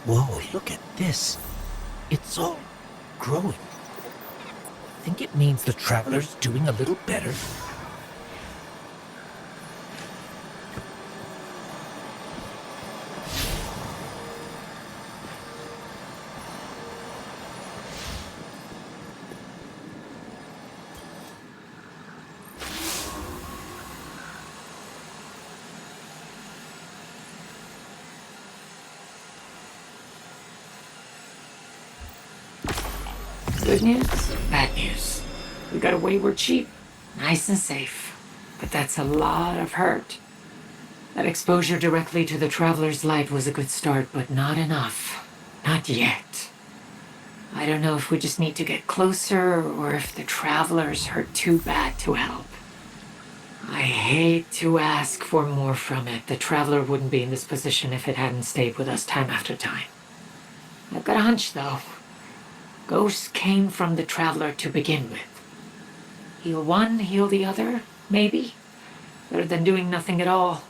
Whoa, look at this. It's all growing. Think it means the traveler's doing a little better? Good news, bad news. We got away, we're cheap, nice and safe. But that's a lot of hurt. That exposure directly to the Traveler's light was a good start, but not enough. Not yet. I don't know if we just need to get closer, or if the Traveler's hurt too bad to help. I hate to ask for more from it. The Traveler wouldn't be in this position if it hadn't stayed with us time after time. I've got a hunch, though. Ghosts came from the Traveler to begin with. Heal one, heal the other, maybe? Better than doing nothing at all.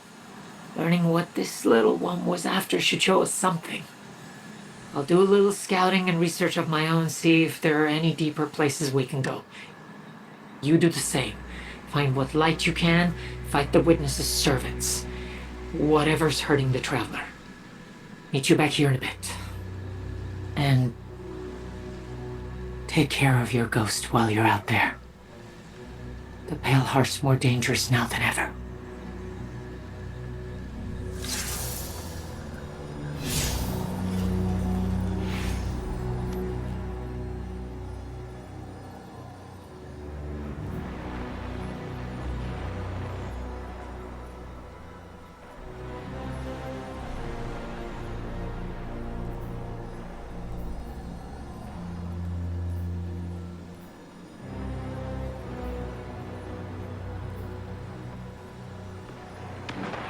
Learning what this little one was after should show us something. I'll do a little scouting and research of my own, see if there are any deeper places we can go. You do the same. Find what light you can, fight the witnesses' servants. Whatever's hurting the Traveler. Meet you back here in a bit. And take care of your ghost while you're out there. The Pale Heart's more dangerous now than ever.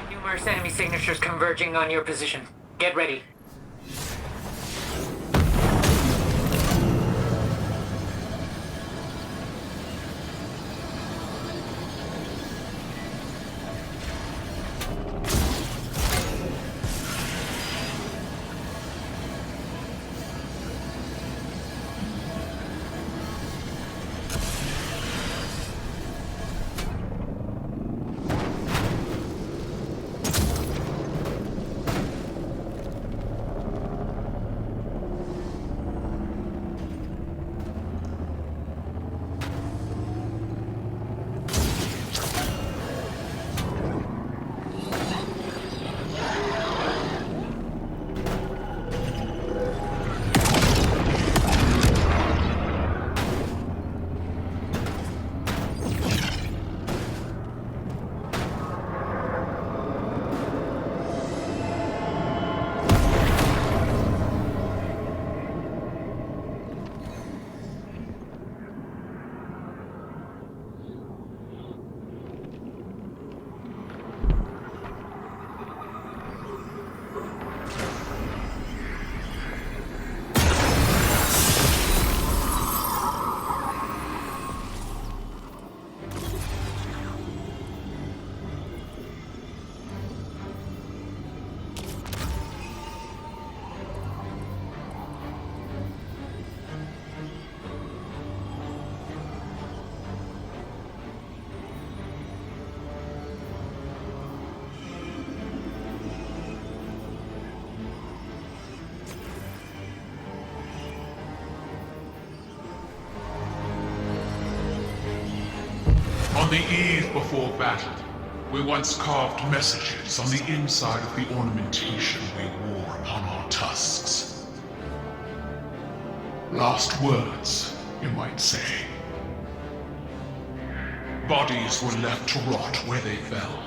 Numerous enemy signatures converging on your position. Get ready. On the eve before battle, we once carved messages on the inside of the ornamentation we wore upon our tusks. Last words, you might say. Bodies were left to rot where they fell,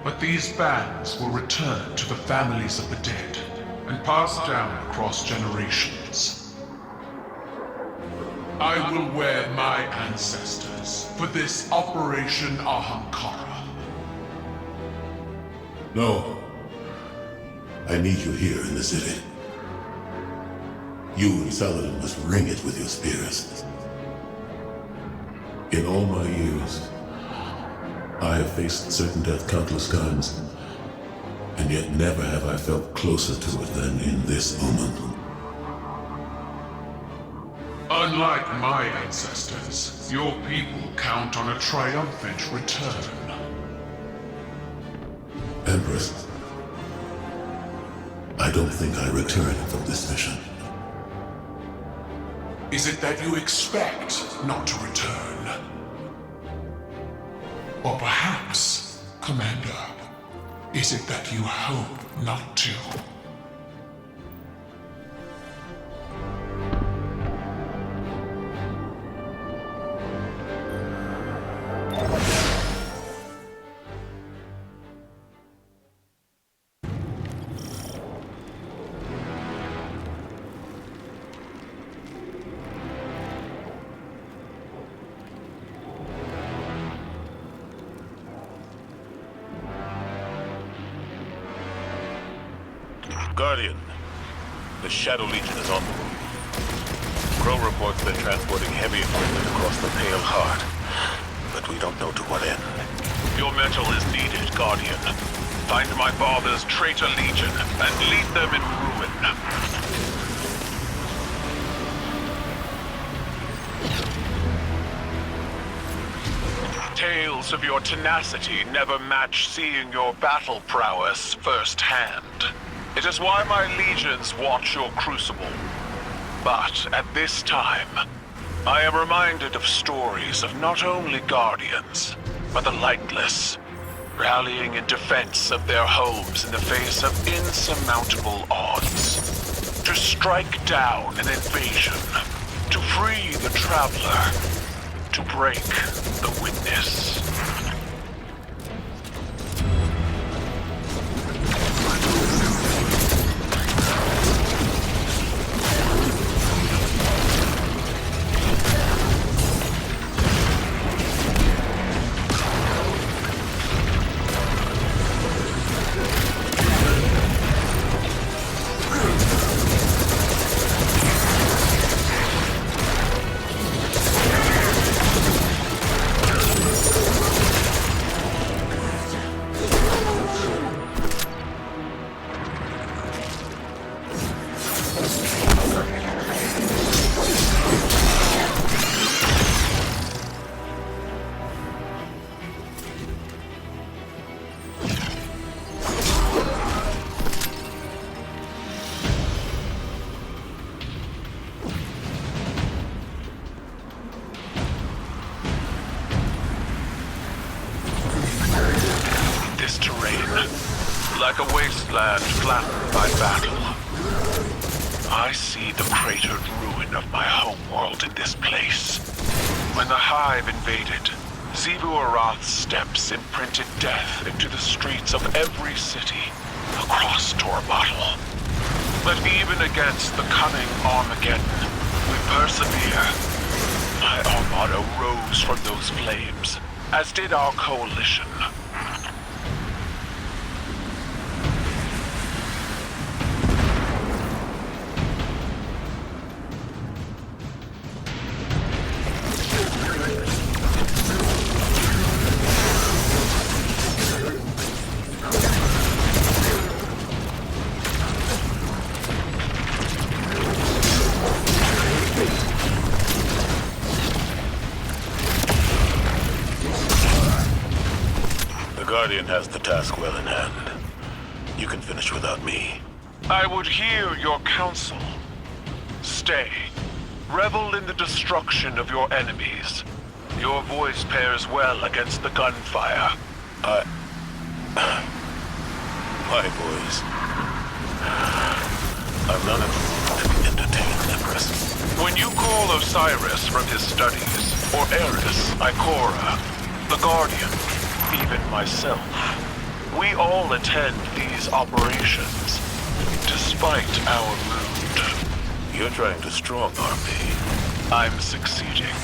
but these bands were returned to the families of the dead and passed down across generations. I will wear my ancestors for this Operation Ahamkara. No. I need you here in the city. You and Saladin must ring it with your spears. In all my years, I have faced certain death countless times. And yet never have I felt closer to it than in this moment. Unlike my ancestors, your people count on a triumphant return. Empress, I don't think I return from this mission. Is it that you expect not to return? Or perhaps, Commander, is it that you hope not to? Guardian, the Shadow Legion is on the move. Crow reports they're transporting heavy equipment across the Pale Heart, but we don't know to what end. Your metal is needed, Guardian. Find my father's traitor legion and lead them in ruin. Tales of your tenacity never match seeing your battle prowess firsthand. It is why my legions watch your crucible. But at this time, I am reminded of stories of not only Guardians, but the lightless, rallying in defense of their homes in the face of insurmountable odds. To strike down an invasion, to free the traveler, to break the witness. Like a wasteland flattened by battle. I see the cratered ruin of my homeworld in this place. When the Hive invaded, Xivu Arath's steps imprinted death into the streets of every city across Tormatal. But even against the cunning Armageddon, we persevere. My armada rose from those flames, as did our coalition. Guardian has the task well in hand. You can finish without me. I would hear your counsel. Stay. Revel in the destruction of your enemies. Your voice pairs well against the gunfire. My voice. I'm not to be entertained, Empress. When you call Osiris from his studies, or Eris, Ikora, the Guardian, even myself, we all attend these operations, despite our mood. You're trying to strong-arm me. I'm succeeding.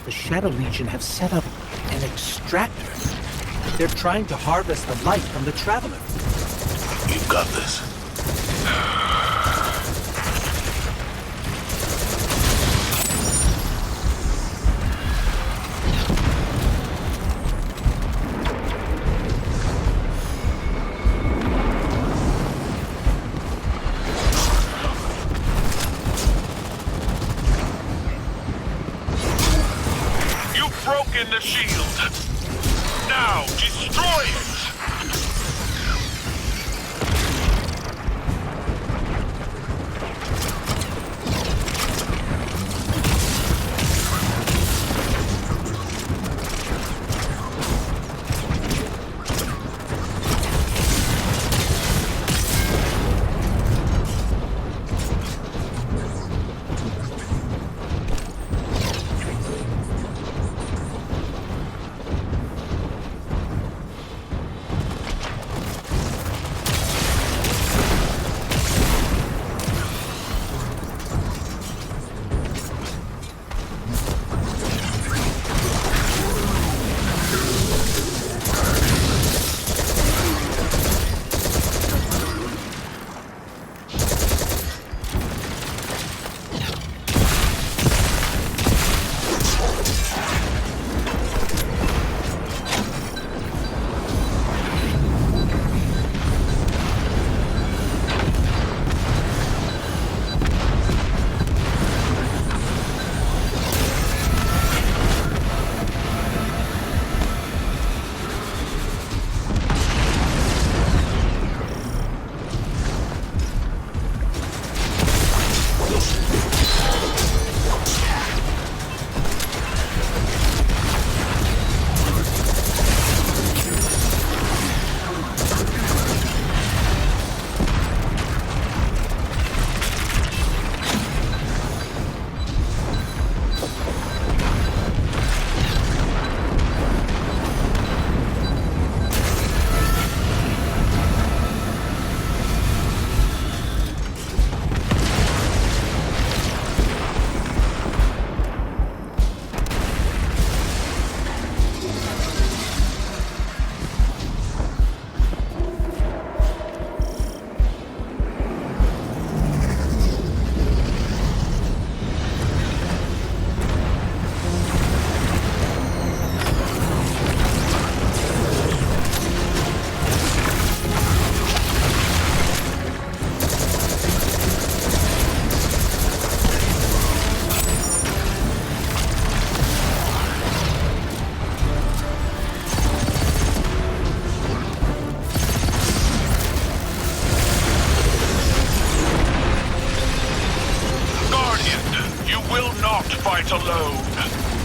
the Shadow Legion have set up an extractor. They're trying to harvest the light from the Traveler. You've got this. You've broken the shield. Now, destroy it! Fight alone.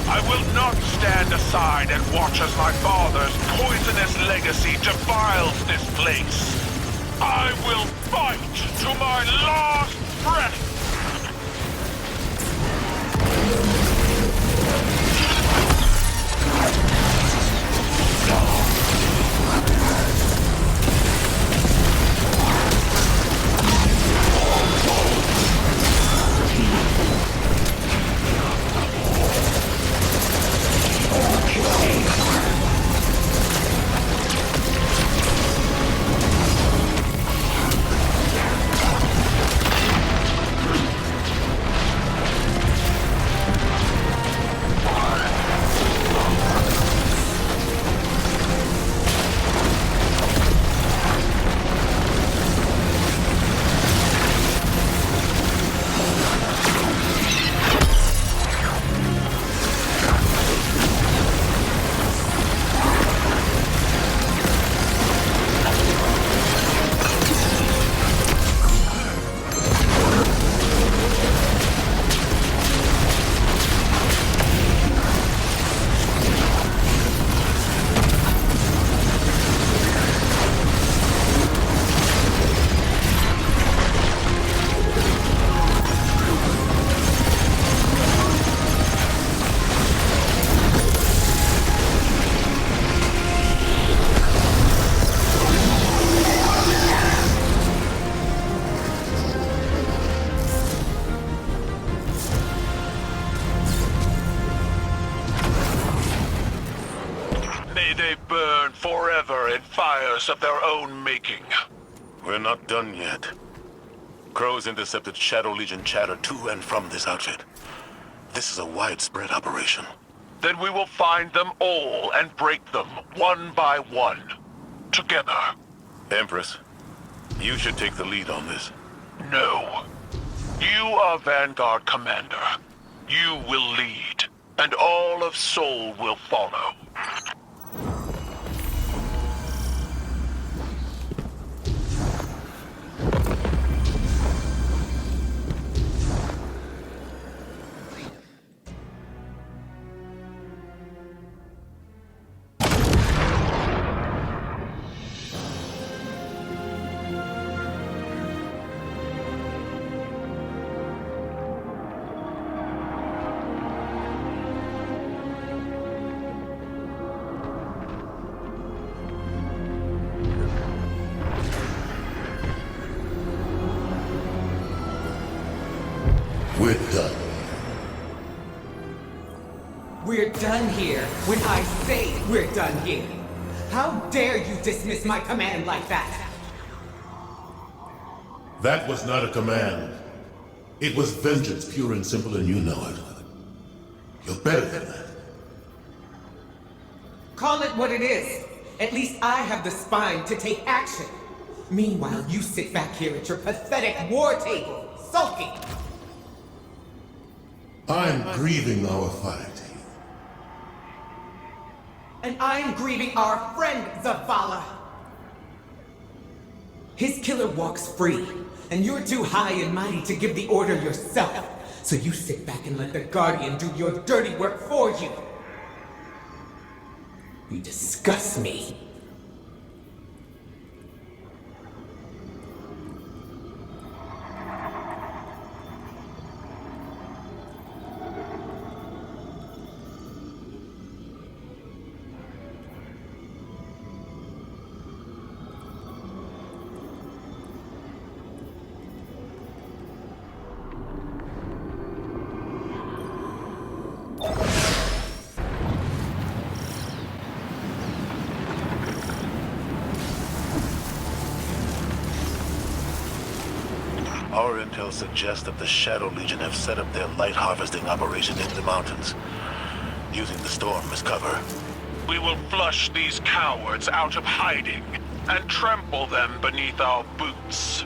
I will not stand aside and watch as my father's poisonous legacy defiles this place. I will fight to my last breath. May they burn forever in fires of their own making. We're not done yet. Crows intercepted Shadow Legion chatter to and from this outfit. This is a widespread operation. Then we will find them all and break them, one by one. Together. Empress, you should take the lead on this. No. You are Vanguard Commander. You will lead, and all of Sol will follow. We're done. We're done here when I say we're done here. How dare you dismiss my command like that? That was not a command. It was vengeance, pure and simple, and you know it. You're better than that. Call it what it is. At least I have the spine to take action. Meanwhile, you sit back here at your pathetic war table, sulking. I'm grieving our fight. And I'm grieving our friend, Zavala. His killer walks free, and you're too high and mighty to give the order yourself. So you sit back and let the Guardian do your dirty work for you. You disgust me. Our intel suggests that the Shadow Legion have set up their light harvesting operation in the mountains, using the storm as cover. We will flush these cowards out of hiding and trample them beneath our boots.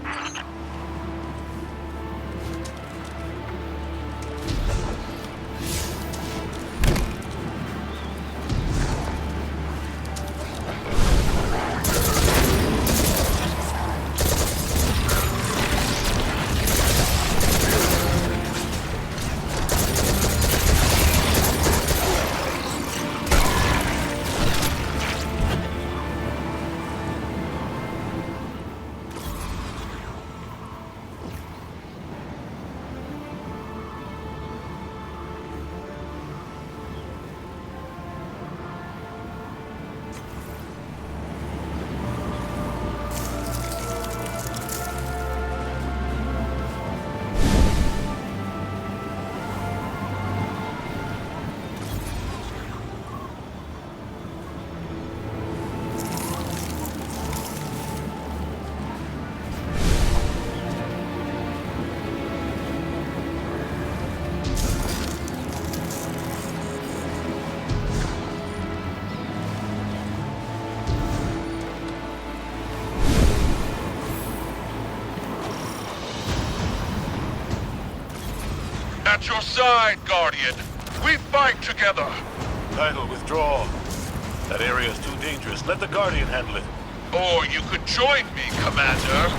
At your side, Guardian. We fight together. Caiatl, withdraw. That area is too dangerous. Let the Guardian handle it. Or you could join me, Commander.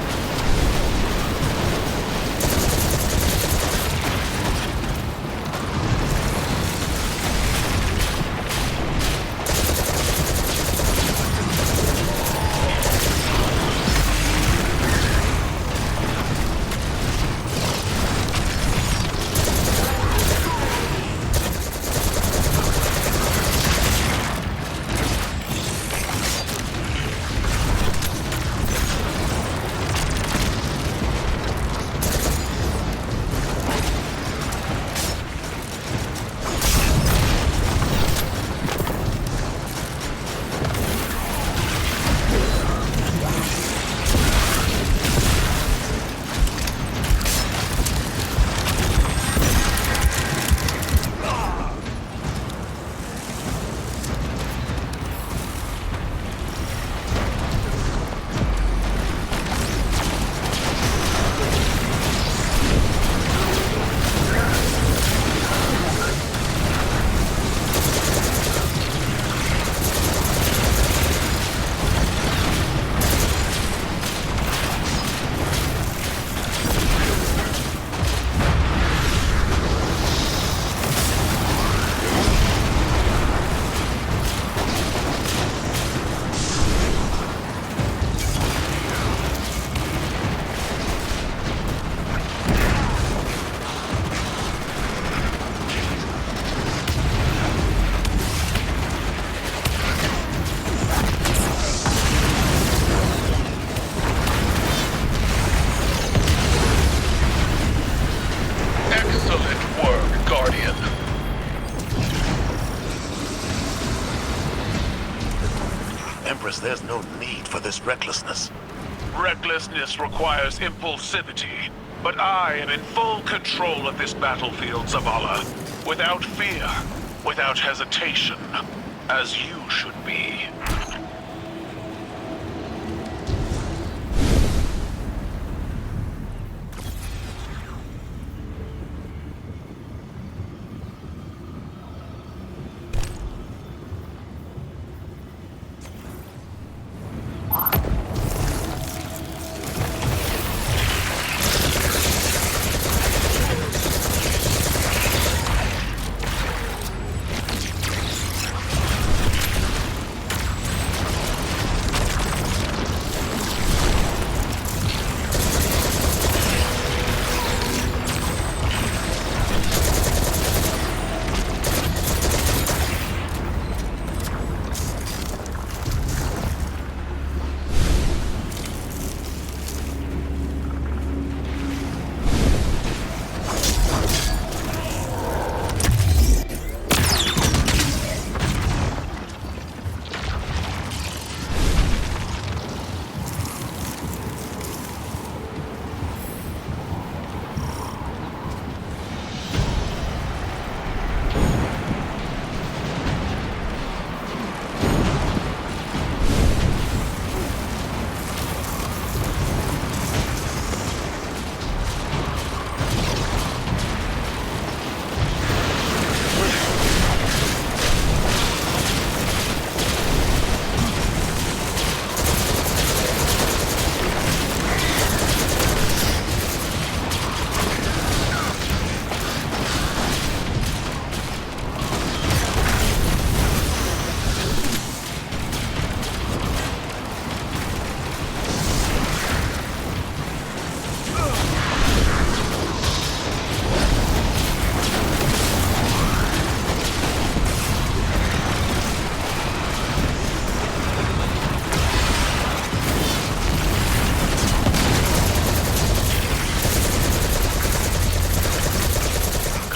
Empress, there's no need for this recklessness. Recklessness requires impulsivity, but I am in full control of this battlefield, Zavala. Without fear, without hesitation, as you should be.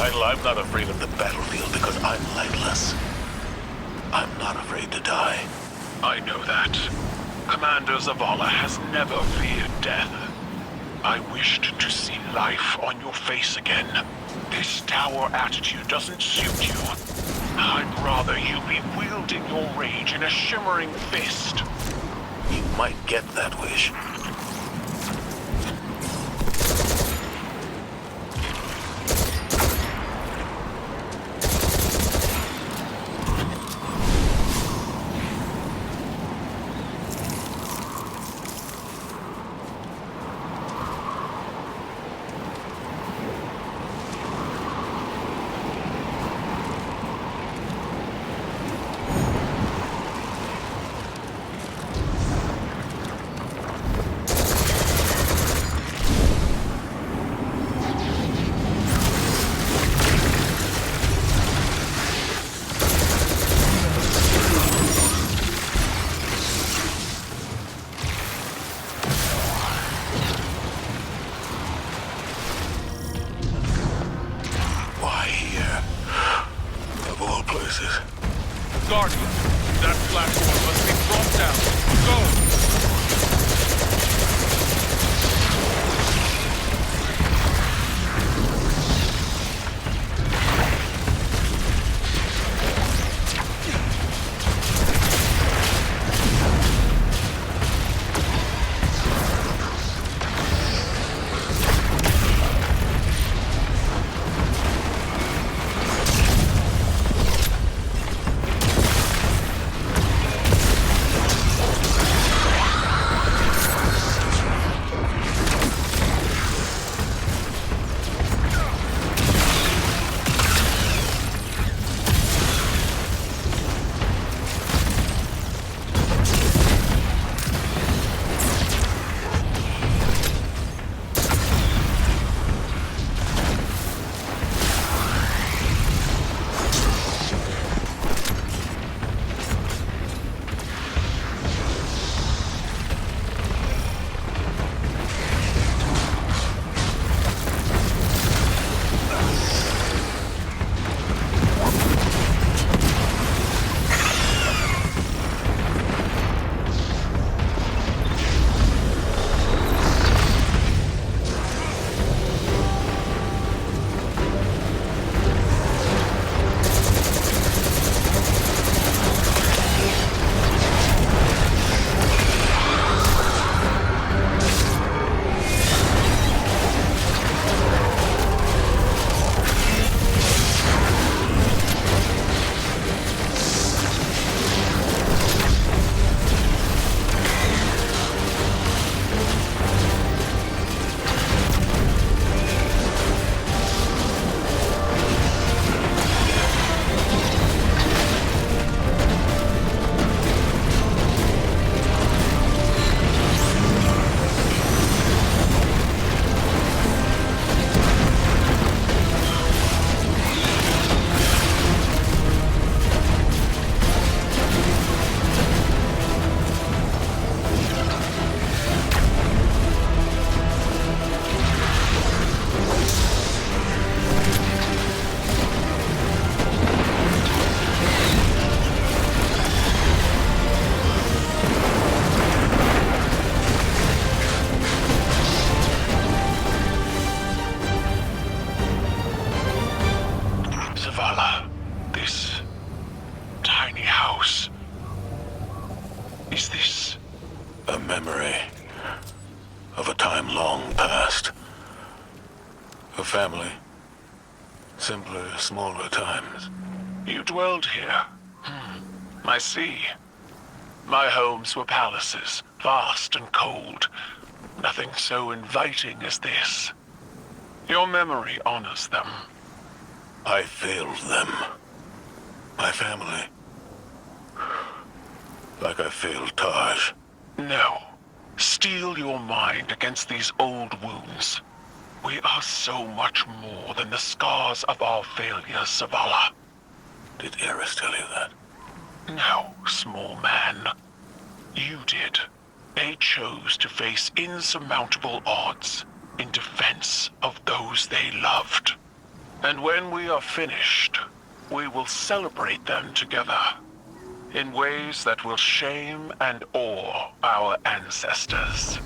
Caiatl, I'm not afraid of the battlefield because I'm lightless. I'm not afraid to die. I know that. Commander Zavala has never feared death. I wished to see life on your face again. This tower attitude doesn't suit you. I'd rather you be wielding your rage in a shimmering fist. You might get that wish. Guardian, that platform must be brought down. Go! memory of a time long past. A family. Simpler, smaller times. You dwelled here. I see. My homes were palaces, vast and cold. Nothing so inviting as this. Your memory honors them. I failed them. My family. Like I failed Taj. No. Steel your mind against these old wounds. We are so much more than the scars of our failures, Zavala. Did Eris tell you that? No, small man. You did. They chose to face insurmountable odds in defense of those they loved. And when we are finished, we will celebrate them together in ways that will shame and awe our ancestors.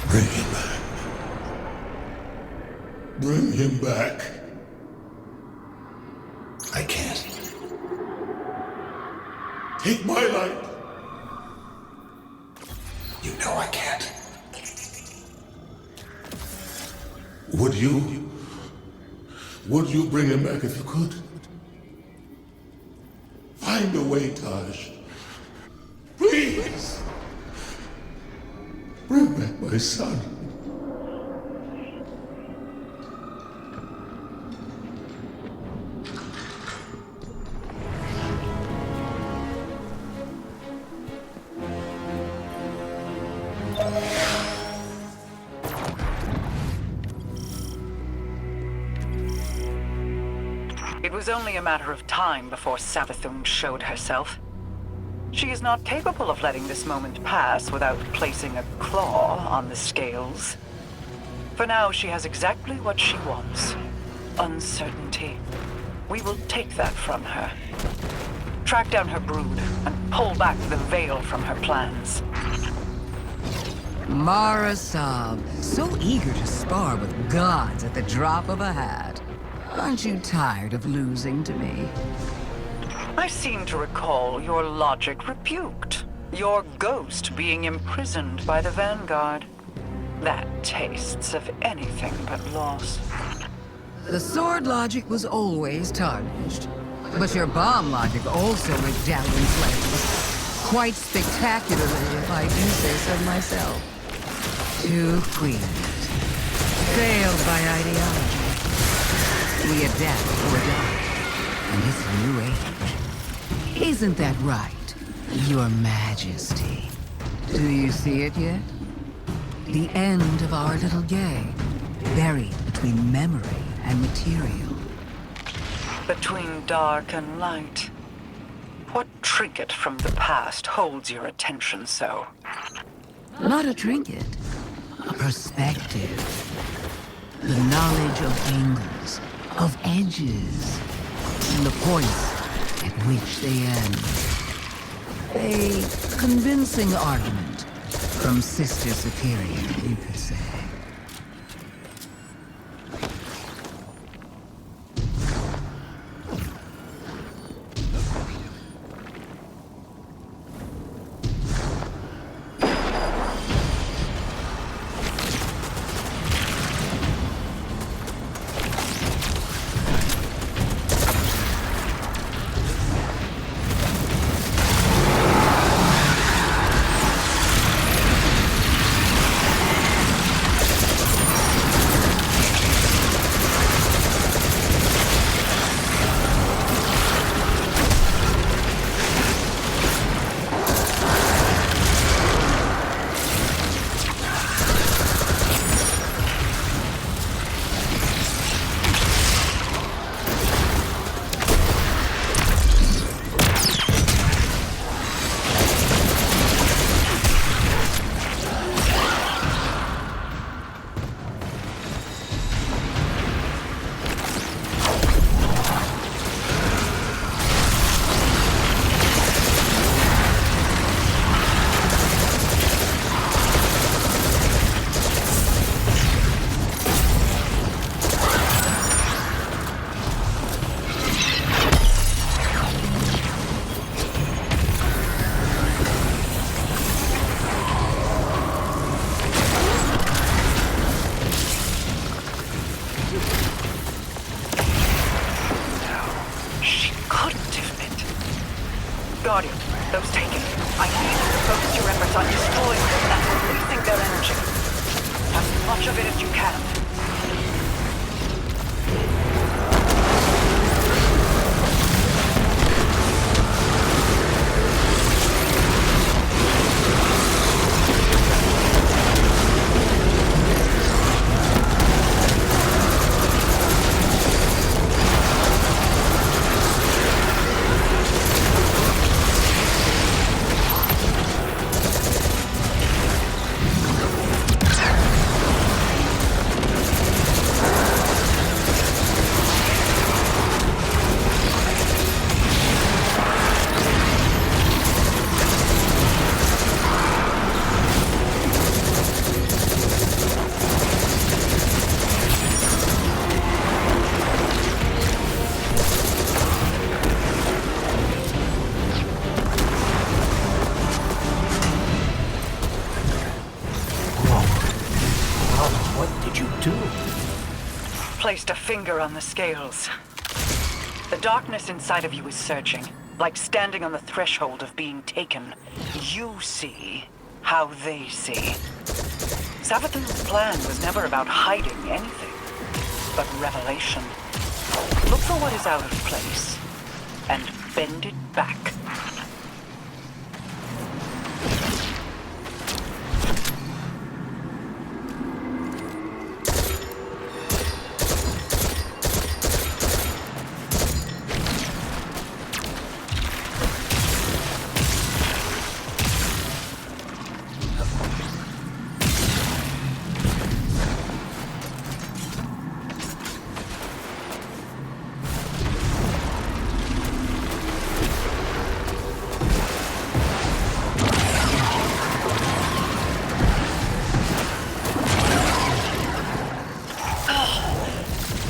Bring him back. Bring him back. I can't. Take my light. You know I can't. Would you bring him back if you could? Find a way, Taj. Please! Bring back my son. It was only a matter of time before Savathun showed herself. She is not capable of letting this moment pass without placing a claw on the scales. For now, she has exactly what she wants. Uncertainty. We will take that from her. Track down her brood and pull back the veil from her plans. Mara Sab, so eager to spar with gods at the drop of a hat. Aren't you tired of losing to me? I seem to recall your logic rebuked. Your ghost being imprisoned by the Vanguard. That tastes of anything but loss. The sword logic was always tarnished. But your bomb logic also went down in flames. Quite spectacularly, if I do say so myself. Two queens. Failed by ideology. We adapt or die. And it's a new age. Isn't that right, Your Majesty? Do you see it yet? The end of our little game. Buried between memory and material. Between dark and light. What trinket from the past holds your attention so? Not a trinket. A perspective. The knowledge of angles, of edges, and the points at which they end. A convincing argument, From Sister Superior, you could say. Guardian, those taken. I need you to focus your efforts on destroying them and releasing their energy. As much of it as you can. Placed a finger on the scales. The darkness inside of you is surging, like standing on the threshold of being taken. You see how they see. Savathun's plan was never about hiding anything, but revelation. Look for what is out of place, and bend it back.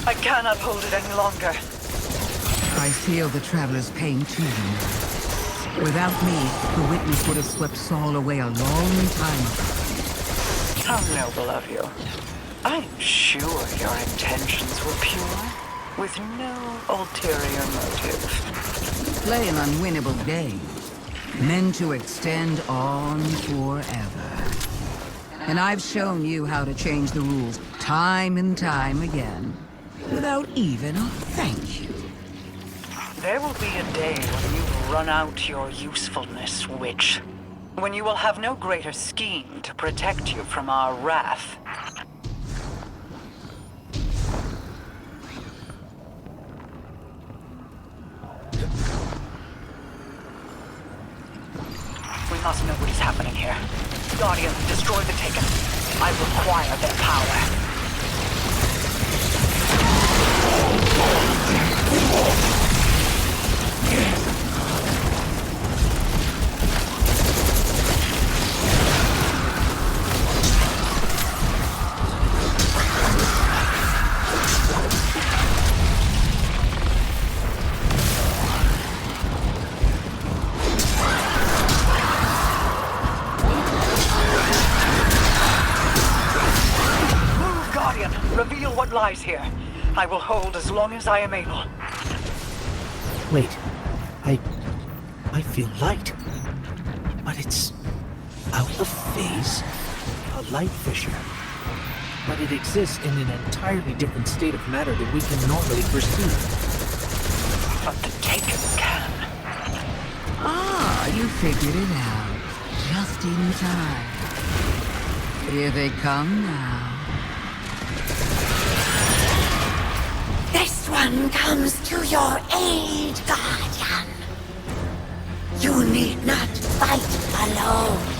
I cannot hold it any longer. I feel the Traveler's pain too. Without me, the witness would have swept Saul away a long time ago. How noble of you. I'm sure your intentions were pure, with no ulterior motive. Play an unwinnable game, meant to extend on forever. And I've shown you how to change the rules time and time again, without even a thank you. There will be a day when you run out your usefulness, witch. When you will have no greater scheme to protect you from our wrath. We must know what is happening here. Guardian, destroy the Taken. I require their power. lies here. I will hold as long as I am able. Wait, I feel light. But it's out of phase? A light fissure. But it exists in an entirely different state of matter than we can normally perceive. But the Taken can. Ah, you figured it out. Just in time. Here they come now. This one comes to your aid, Guardian. You need not fight alone.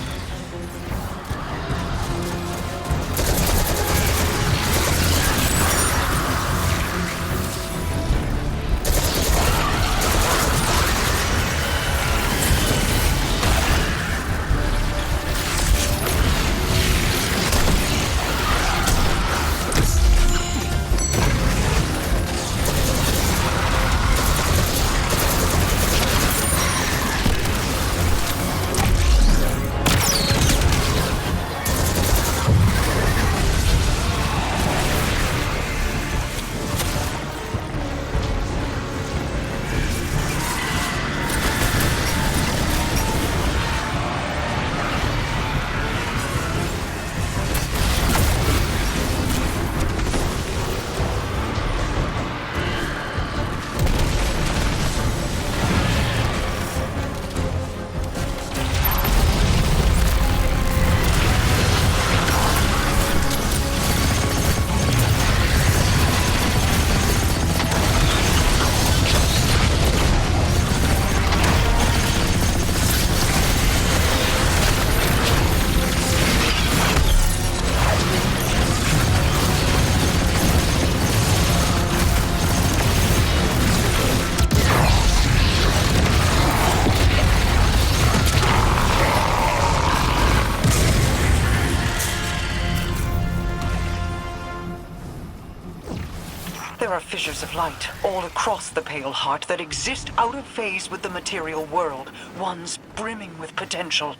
There are fissures of light all across the Pale Heart that exist out of phase with the material world, ones brimming with potential.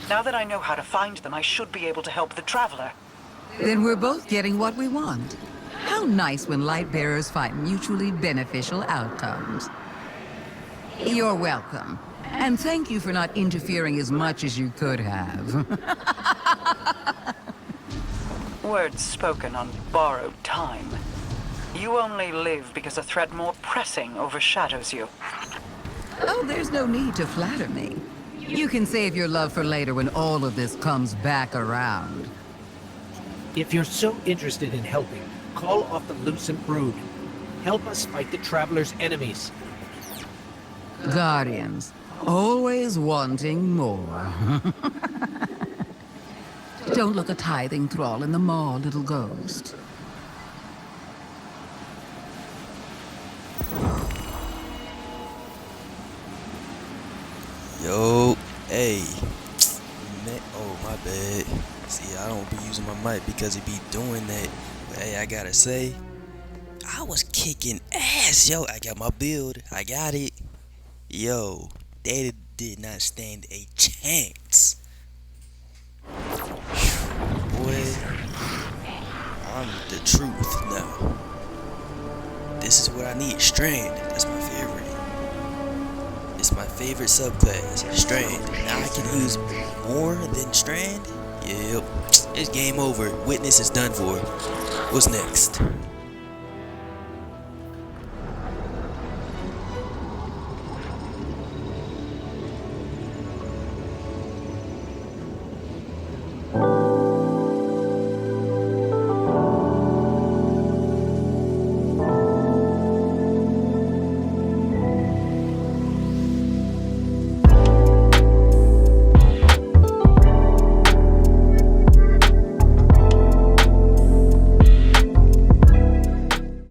Now that I know how to find them, I should be able to help the Traveler. Then we're both getting what we want. How nice when light bearers find mutually beneficial outcomes. You're welcome. And thank you for not interfering as much as you could have. Words spoken on borrowed time. You only live because a threat more pressing overshadows you. Oh, there's no need to flatter me. You can save your love for later when all of this comes back around. If you're so interested in helping, call off the Lucent Brood. Help us fight the Traveler's enemies. Guardians, always wanting more. Don't look a tithing thrall in the maw, little ghost. Yo, hey, man, oh my bad. See, I don't be using my mic because it be doing that. But hey, I gotta say, I was kicking ass, yo. I got my build, I got it. Yo, they did not stand a chance. Boy, I'm the truth now. This is what I need, Strand. That's my favorite. It's my favorite subclass, Strand. Now I can use more than Strand? Yep. It's game over. Witness is done for. What's next?